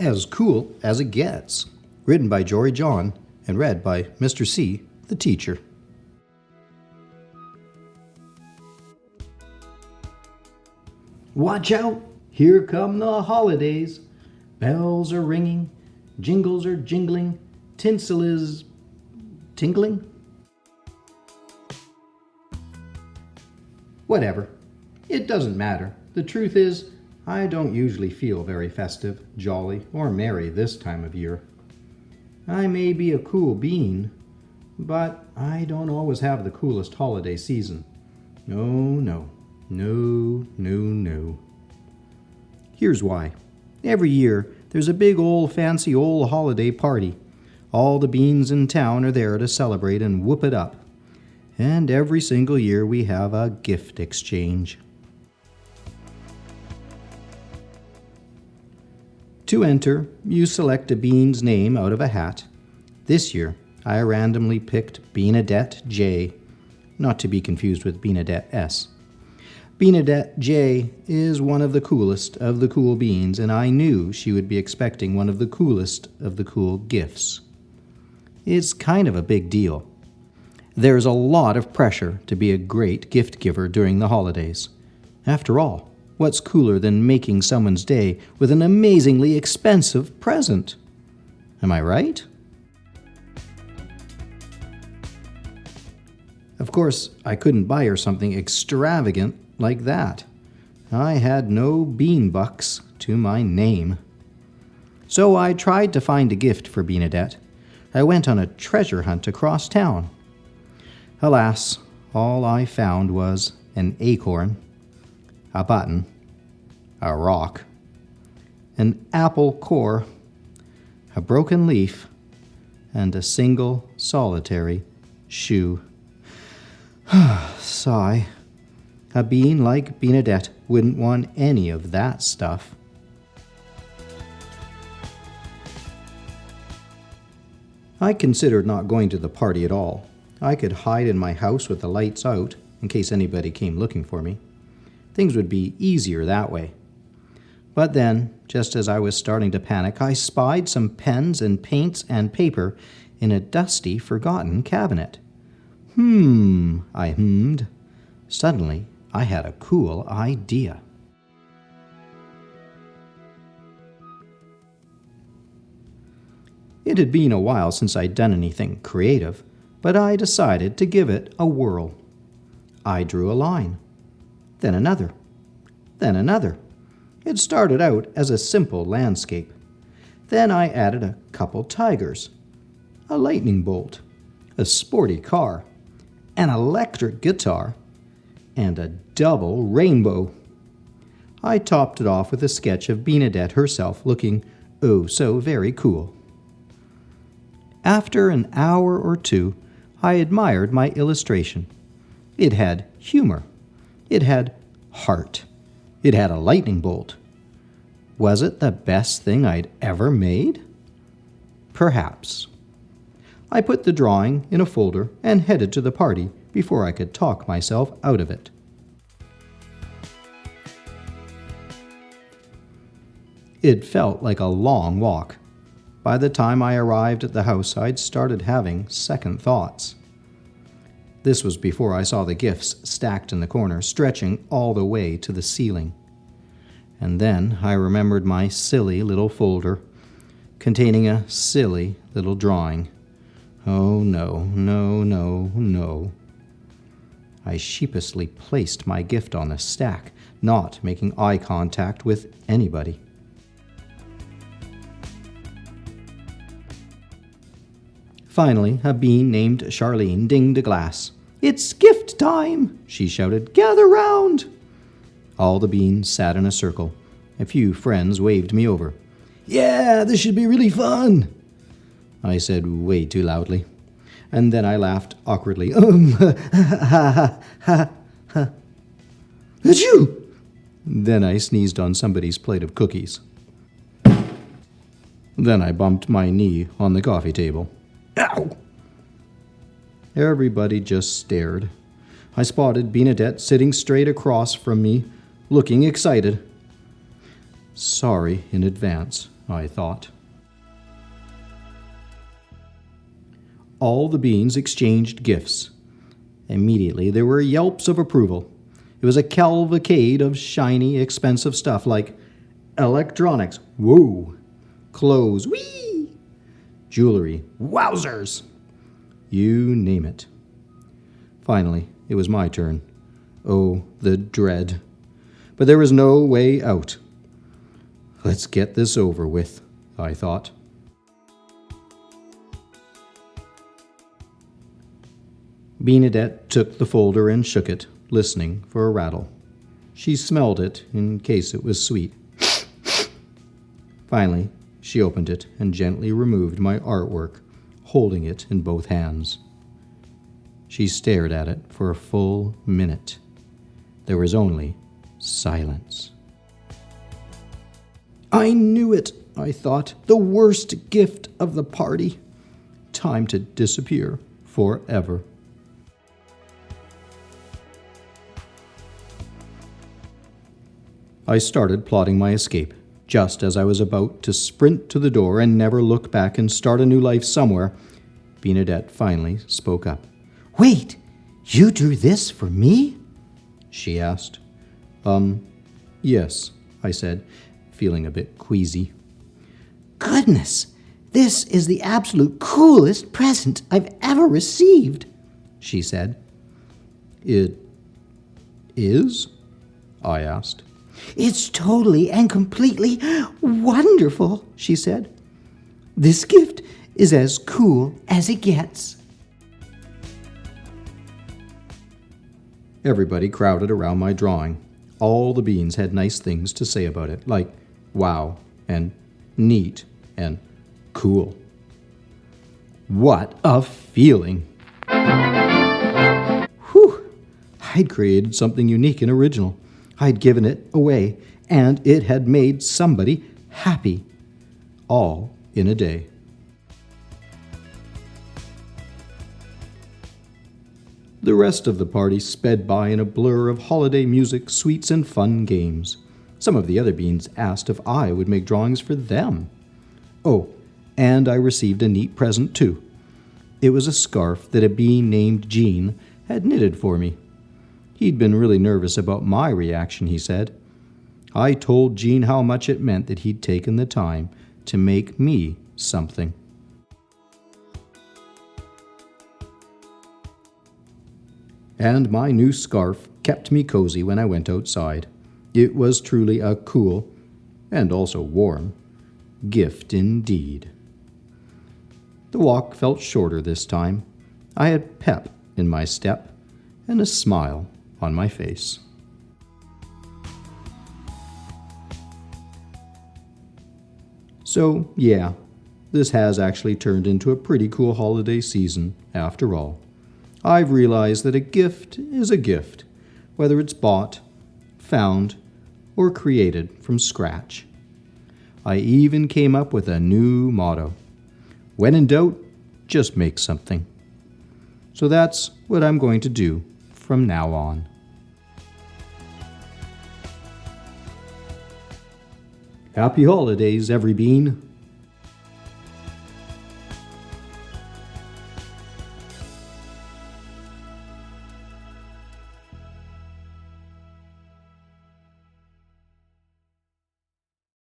As Cool as It Gets, written by Jory John and read by Mr. C, the teacher. Watch out! Here come the holidays. Bells are ringing, jingles are jingling, tinsel is tingling. Whatever. It doesn't matter. The truth is, I don't usually feel very festive, jolly, or merry this time of year. I may be a cool bean, but I don't always have the coolest holiday season. No. Here's why. Every year, there's a big old fancy old holiday party. All the beans in town are there to celebrate and whoop it up. And every single year we have a gift exchange. To enter, you select a bean's name out of a hat. This year, I randomly picked Beanadette J, not to be confused with Beanadette S. Beanadette J is one of the coolest of the cool beans, and I knew she would be expecting one of the coolest of the cool gifts. It's kind of a big deal. There's a lot of pressure to be a great gift giver during the holidays. After all, what's cooler than making someone's day with an amazingly expensive present? Am I right? Of course, I couldn't buy her something extravagant like that. I had no bean bucks to my name. So I tried to find a gift for Beanadette. I went on a treasure hunt across town. Alas, all I found was an acorn, a button, a rock, an apple core, a broken leaf, and a single solitary shoe. Sigh. A bean like Beanadette wouldn't want any of that stuff. I considered not going to the party at all. I could hide in my house with the lights out in case anybody came looking for me. Things would be easier that way. But then, just as I was starting to panic, I spied some pens and paints and paper in a dusty, forgotten cabinet. I hummed. Suddenly, I had a cool idea. It had been a while since I'd done anything creative, but I decided to give it a whirl. I drew a line, then another, then another. It started out as a simple landscape. Then I added a couple tigers, a lightning bolt, a sporty car, an electric guitar, and a double rainbow. I topped it off with a sketch of Beanadette herself looking oh so very cool. After an hour or two, I admired my illustration. It had humor. It had heart. It had a lightning bolt. Was it the best thing I'd ever made? Perhaps. I put the drawing in a folder and headed to the party before I could talk myself out of it. It felt like a long walk. By the time I arrived at the house, I'd started having second thoughts. This was before I saw the gifts stacked in the corner, stretching all the way to the ceiling. And then I remembered my silly little folder, containing a silly little drawing. Oh, no. I sheepishly placed my gift on the stack, not making eye contact with anybody. Finally, a bean named Charlene dinged a glass. "It's gift time!" she shouted. "Gather round!" All the beans sat in a circle. A few friends waved me over. "Yeah, this should be really fun!" I said way too loudly. And then I laughed awkwardly. Achoo! Then I sneezed on somebody's plate of cookies. Then I bumped my knee on the coffee table. Ow! Everybody just stared. I spotted Beanadette sitting straight across from me, looking excited. Sorry in advance I thought. All the beans exchanged gifts. Immediately there were yelps of approval. It was a cavalcade of shiny, expensive stuff like electronics, whoa, clothes, whee, jewelry, wowzers, you name it. Finally, it was my turn. Oh, the dread. But there was no way out. Let's get this over with, I thought. Benedette took the folder and shook it, listening for a rattle. She smelled it in case it was sweet. Finally, she opened it and gently removed my artwork, holding it in both hands. She stared at it for a full minute. There was only silence. I knew it, I thought. The worst gift of the party. Time to disappear forever. I started plotting my escape, just as I was about to sprint to the door and never look back and start a new life somewhere. Benedette finally spoke up. "Wait, you drew this for me?" she asked. Yes, I said, feeling a bit queasy. "Goodness, this is the absolute coolest present I've ever received," she said. "It is?" I asked. "It's totally and completely wonderful," she said. "This gift is as cool as it gets." Everybody crowded around my drawing. All the beans had nice things to say about it, like wow and neat and cool. What a feeling! Whew! I'd created something unique and original. I'd given it away, and it had made somebody happy. All in a day. The rest of the party sped by in a blur of holiday music, sweets, and fun games. Some of the other beans asked if I would make drawings for them. Oh, and I received a neat present, too. It was a scarf that a bean named Jean had knitted for me. He'd been really nervous about my reaction, he said. I told Jean how much it meant that he'd taken the time to make me something. And my new scarf kept me cozy when I went outside. It was truly a cool, and also warm, gift indeed. The walk felt shorter this time. I had pep in my step and a smile on my face. So, yeah, this has actually turned into a pretty cool holiday season after all. I've realized that a gift is a gift, whether it's bought, found, or created from scratch. I even came up with a new motto. When in doubt, just make something. So that's what I'm going to do from now on. Happy holidays, every bean.